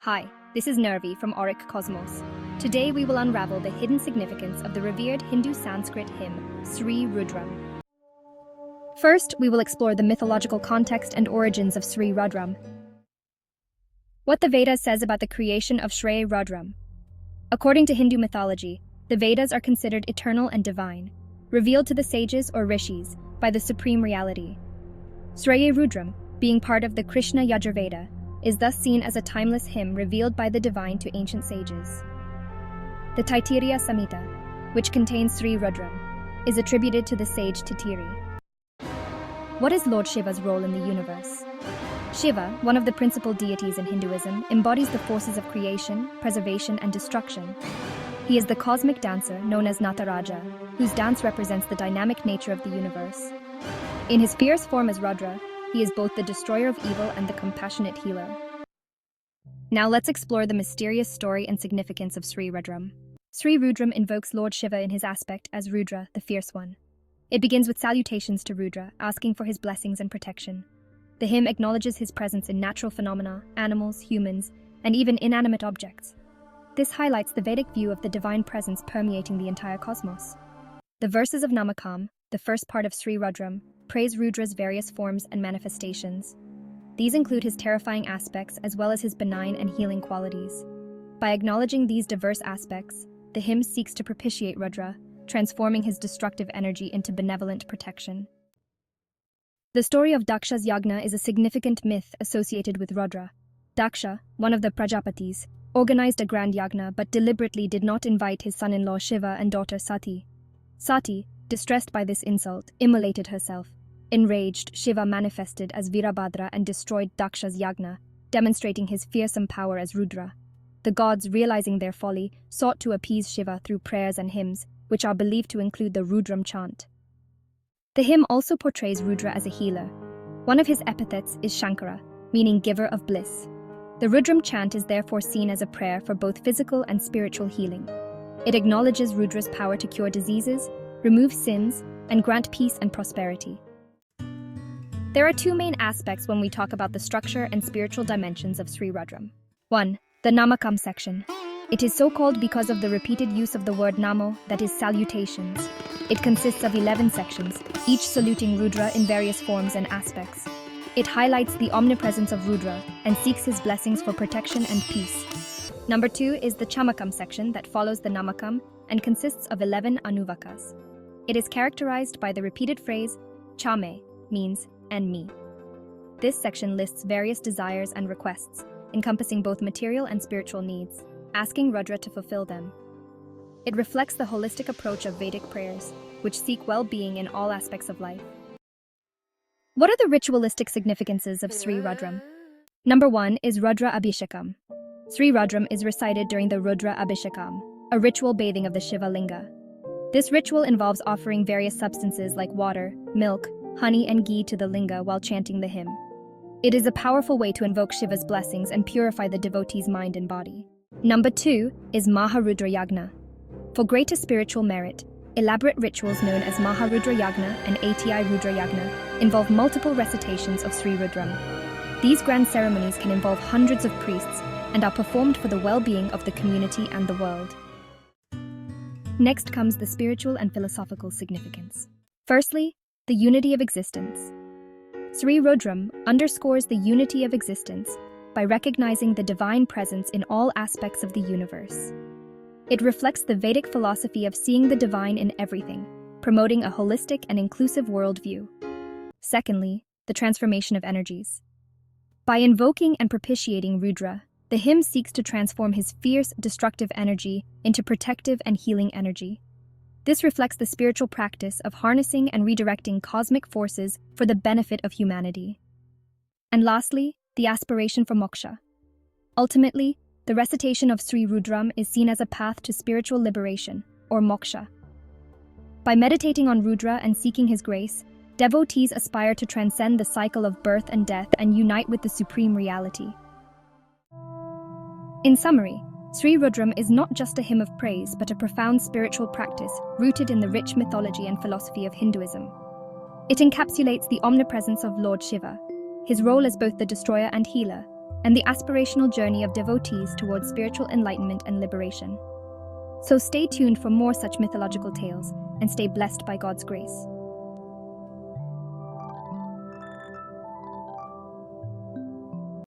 Hi, this is Nervi from Auric Cosmos. Today we will unravel the hidden significance of the revered Hindu Sanskrit hymn, Sree Rudram. First, we will explore the mythological context and origins of Sree Rudram. What the Vedas says about the creation of Sree Rudram. According to Hindu mythology, the Vedas are considered eternal and divine, revealed to the sages or rishis by the supreme reality. Sree Rudram, being part of the Krishna Yajurveda, is thus seen as a timeless hymn revealed by the divine to ancient sages. The Taittiriya Samhita, which contains Sree Rudram, is attributed to the sage Titiri. What is Lord Shiva's role in the universe? Shiva, one of the principal deities in Hinduism, embodies the forces of creation, preservation, and destruction. He is the cosmic dancer known as Nataraja, whose dance represents the dynamic nature of the universe. In his fierce form as Rudra, he is both the destroyer of evil and the compassionate healer. Now let's explore the mysterious story and significance of Sree Rudram. Sree Rudram invokes Lord Shiva in his aspect as Rudra, the fierce one. It begins with salutations to Rudra, asking for his blessings and protection. The hymn acknowledges his presence in natural phenomena, animals, humans, and even inanimate objects. This highlights the Vedic view of the divine presence permeating the entire cosmos. The verses of Namakam, the first part of Sree Rudram, praise Rudra's various forms and manifestations. These include his terrifying aspects as well as his benign and healing qualities. By acknowledging these diverse aspects, the hymn seeks to propitiate Rudra, transforming his destructive energy into benevolent protection. The story of Daksha's yagna is a significant myth associated with Rudra. Daksha, one of the Prajapatis, organized a grand yagna but deliberately did not invite his son-in-law Shiva and daughter Sati. Sati, distressed by this insult, immolated herself. Enraged, Shiva manifested as Virabhadra and destroyed Daksha's yagna, demonstrating his fearsome power as Rudra. The gods, realizing their folly, sought to appease Shiva through prayers and hymns, which are believed to include the Rudram chant. The hymn also portrays Rudra as a healer. One of his epithets is Shankara, meaning giver of bliss. The Rudram chant is therefore seen as a prayer for both physical and spiritual healing. It acknowledges Rudra's power to cure diseases, remove sins, and grant peace and prosperity. There are two main aspects when we talk about the structure and spiritual dimensions of Sree Rudram. 1. The Namakam section. It is so called because of the repeated use of the word namo, that is salutations. It consists of 11 sections, each saluting Rudra in various forms and aspects. It highlights the omnipresence of Rudra and seeks his blessings for protection and peace. Number 2 is the Chamakam section that follows the Namakam and consists of 11 anuvakas. It is characterized by the repeated phrase, chame, means, and me. This section lists various desires and requests, encompassing both material and spiritual needs, asking Rudra to fulfill them. It reflects the holistic approach of Vedic prayers, which seek well-being in all aspects of life. What are the ritualistic significances of Sree Rudram? Number 1 is Rudra Abhishekam. Sree Rudram is recited during the Rudra Abhishekam, a ritual bathing of the Shiva Linga. This ritual involves offering various substances like water, milk, honey, and ghee to the linga while chanting the hymn. It is a powerful way to invoke Shiva's blessings and purify the devotee's mind and body. Number 2 is Maharudra Yagna. For greater spiritual merit, elaborate rituals known as Maharudra Yagna and ATI Rudra Yagna involve multiple recitations of Sree Rudram. These grand ceremonies can involve hundreds of priests and are performed for the well-being of the community and the world. Next comes the spiritual and philosophical significance. Firstly, the unity of existence. Sree Rudram underscores the unity of existence by recognizing the divine presence in all aspects of the universe. It reflects the Vedic philosophy of seeing the divine in everything, promoting a holistic and inclusive worldview. Secondly, the transformation of energies. By invoking and propitiating Rudra, the hymn seeks to transform his fierce, destructive energy into protective and healing energy. This reflects the spiritual practice of harnessing and redirecting cosmic forces for the benefit of humanity. And lastly, the aspiration for moksha. Ultimately, the recitation of Sree Rudram is seen as a path to spiritual liberation, or moksha. By meditating on Rudra and seeking his grace, devotees aspire to transcend the cycle of birth and death and unite with the supreme reality. In summary, Sree Rudram is not just a hymn of praise but a profound spiritual practice rooted in the rich mythology and philosophy of Hinduism. It encapsulates the omnipresence of Lord Shiva, his role as both the destroyer and healer, and the aspirational journey of devotees towards spiritual enlightenment and liberation. So stay tuned for more such mythological tales and stay blessed by God's grace.